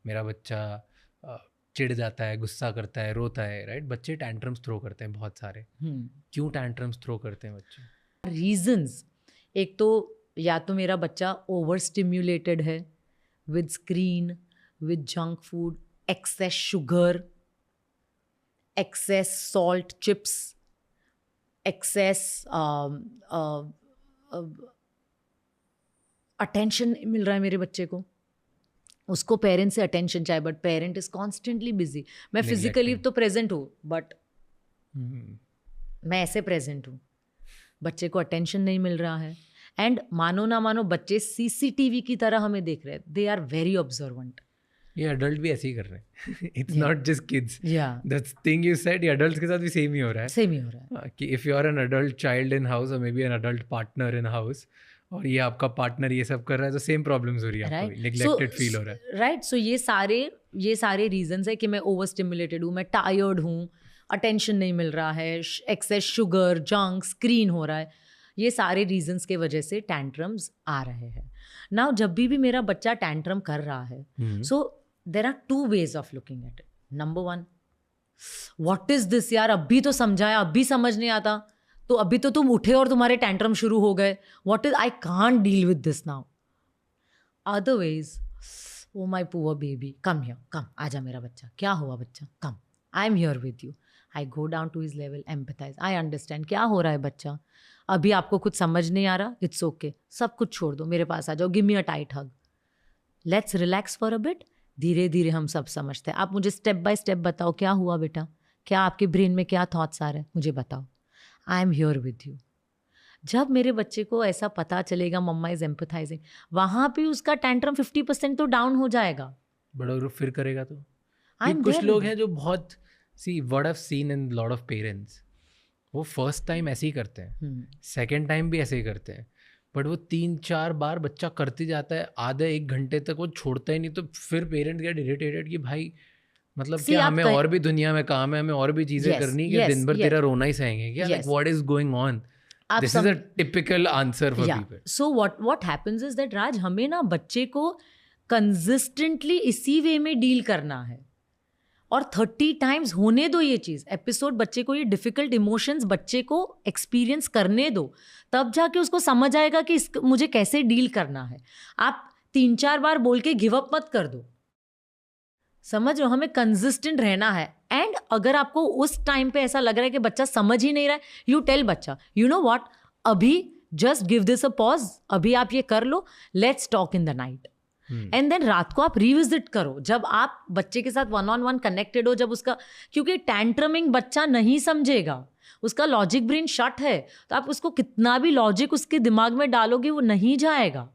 मेरा बच्चा चिढ़ जाता है, गुस्सा करता है, रोता है, राइट? बच्चे टैंट्रम्स थ्रो करते हैं बहुत सारे। क्यों टैंट्रम्स थ्रो करते हैं बच्चे? रीजंस, एक तो या तो मेरा बच्चा ओवर स्टिम्युलेटेड है with screen, with junk food, excess sugar, excess salt, chips, excess attention मिल रहा है मेरे बच्चे को, उसको पेरेंट से अटेंशन चाहिए, but parent is constantly busy. मैं फिजिकली तो प्रेजेंट हूँ, बट मैं ऐसे प्रेजेंट हूँ, बच्चे को अटेंशन नहीं मिल रहा है। एंड मानो ना मानो बच्चे सीसीटीवी की तरह हमें देख रहे हैं, दे आर वेरी ऑब्जर्वेंट। ये अडल्ट भी ऐसे ही कर रहे हैं। It's not just kids. That's thing you said, ये अडल्ट्स के साथ भी सेम ही हो रहा है। सेम ही हो रहा है कि if you are an adult child in house और may be an adult partner in house, और ये आपका पार्टनर ये सब कर रहा है, तो सेम प्रॉब्लम्स हो रही है आपको, नेग्लेक्टेड फील हो रहा है, राइट? सो ये सारे रीजंस है कि मैं ओवर स्टिमुलेटेड हूँ, मैं टायर्ड हूँ, अटेंशन नहीं मिल रहा है, एक्सेस शुगर, जंक, स्क्रीन हो रहा है। ये सारे रीजंस के वजह से टैंट्रम्स आ रहे हैं। नाउ जब भी मेरा बच्चा टैंट्रम कर रहा है, so there are 2 ways of looking at it. Number 1, what is this यार, अभी तो समझाया, अभी समझ नहीं आता, तो अभी तो तुम उठे और तुम्हारे टैंट्रम शुरू हो गए, what is, I can't deal with this now. Otherwise, oh my poor baby, come here, come, आजा मेरा बच्चा, क्या हुआ बच्चा, come, I am here with you. I go down to his level, empathize, I understand क्या हो रहा है बच्चा, अभी आपको कुछ समझ नहीं आ रहा, इट्स ओके, सब कुछ छोड़ दो, मेरे पास आ जाओ, give me a tight hug, let's relax for a bit. धीरे धीरे हम सब समझते हैं। आप मुझे स्टेप बाय स्टेप बताओ, क्या हुआ बेटा, क्या आपके ब्रेन में क्या थॉट्स आ रहे हैं, मुझे बताओ, आई एम हियर विद यू। जब मेरे बच्चे को ऐसा पता चलेगा मम्मा इज एम्पैथाइजिंग, वहाँ पे उसका टैंट्रम 50% तो डाउन हो जाएगा। बड़ा ग्रुप फिर करेगा तो कुछ लोग हैं जो बहुत, see what I have seen in lot of parents, वो फर्स्ट टाइम ऐसे ही करते हैं, सेकेंड टाइम भी ऐसे ही करते हैं, बट वो 3-4 बार बच्चा करते जाता है, आधे 1 घंटे तक वो छोड़ता ही नहीं, तो फिर पेरेंट गेट इरिटेटेड कि भाई मतलब क्या हमें और भी दुनिया में काम है, हमें और भी चीजें करनी, कि दिन भर तेरा रोना ही सहेंगे क्या, like what is going on? This is a typical answer for people. So what happens is that Raj, हमें ना बच्चे को कंसिस्टेंटली इसी वे में डील करना है, और 30 टाइम्स होने दो ये चीज़, एपिसोड बच्चे को, ये डिफिकल्ट इमोशंस बच्चे को एक्सपीरियंस करने दो, तब जाके उसको समझ आएगा कि मुझे कैसे डील करना है। आप 3-4 बार बोल के गिव अप मत कर दो, समझ लो, हमें कंसिस्टेंट रहना है। एंड अगर आपको उस टाइम पे ऐसा लग रहा है कि बच्चा समझ ही नहीं रहा है, यू टेल बच्चा, यू नो व्हाट, अभी just give this a pause, अभी आप ये कर लो, let's talk in the night. And then रात को आप रिविजिट करो, जब आप बच्चे के साथ 1-on-1 कनेक्टेड हो, जब उसका, क्योंकि टैंट्रमिंग बच्चा नहीं समझेगा, उसका लॉजिक ब्रेन शट है, तो आप उसको कितना भी लॉजिक उसके दिमाग में डालोगे वो नहीं जाएगा।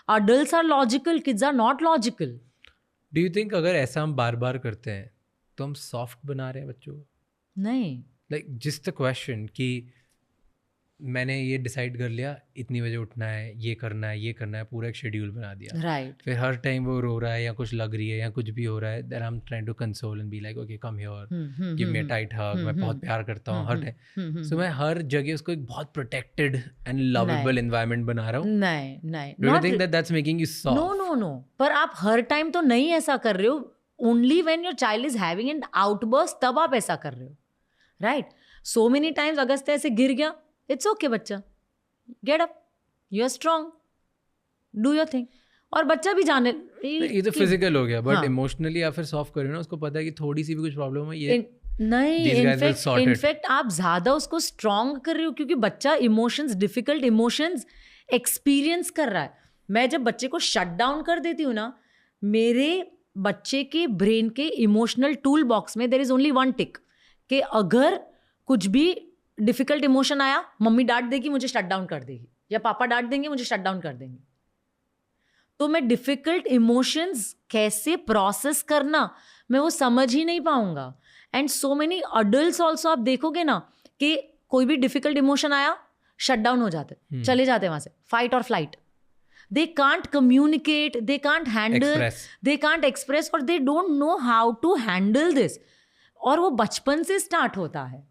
Adults are logical, kids are not logical. Do you think अगर ऐसा हम बार बार करते हैं तो हम सॉफ्ट बना रहे हैं बच्चों को? नहीं, लाइक जस्ट द क्वेश्चन कि मैंने ये डिसाइड कर लिया इतनी बजे उठना है, ये करना है, पूरा एक शेड्यूल बना दिया, राइट। फिर हर टाइम वो रो रहा है या कुछ लग रही है या कुछ भी हो रहा है, then I am trying to console and be like okay come here, give me a tight hug, मैं बहुत प्यार करता हूँ हर टाइम, सो मैं हर जगह उसको एक बहुत प्रोटेक्टेड एंड लवेबल एनवायरनमेंट बना रहा हूँ। नहीं, do you think that's making you soft? No, पर आप हर टाइम तो नहीं ऐसा कर रहे हो, only when your child is having an outburst तब आप ऐसा कर रहे हो, राइट? सो मेनी टाइम्स अगस्त ऐसे गिर गया, इट्स ओके बच्चा, get up, you are strong, do your thing, और बच्चा भी जाने, ये तो फिजिकल हो गया, बट इमोशनली या फिर सॉफ्ट करो ना, उसको पता है कि थोड़ी सी भी कुछ प्रॉब्लम है, ये नहीं, इनफैक्ट आप ज्यादा उसको स्ट्रांग कर रहे हो, क्योंकि बच्चा इमोशंस, डिफिकल्ट इमोशंस एक्सपीरियंस कर रहा है। मैं जब बच्चे को शट डाउन कर देती हूँ ना, मेरे बच्चे के ब्रेन के इमोशनल टूल बॉक्स में देयर इज ओनली 1 टिक, कि अगर कुछ भी डिफिकल्ट इमोशन आया, मम्मी डांट देगी, मुझे शट डाउन कर देगी, या पापा डांट देंगे, मुझे शट डाउन कर देंगे। तो मैं डिफिकल्ट इमोशंस कैसे प्रोसेस करना, मैं वो समझ ही नहीं पाऊंगा। And so many adults also, आप देखोगे ना कि कोई भी डिफिकल्ट इमोशन आया, शट डाउन हो जाते, चले जाते वहां से, फाइट और flight. They can't communicate, they can't handle, they can't express, or they don't know how to handle this. और वो बचपन से स्टार्ट होता है।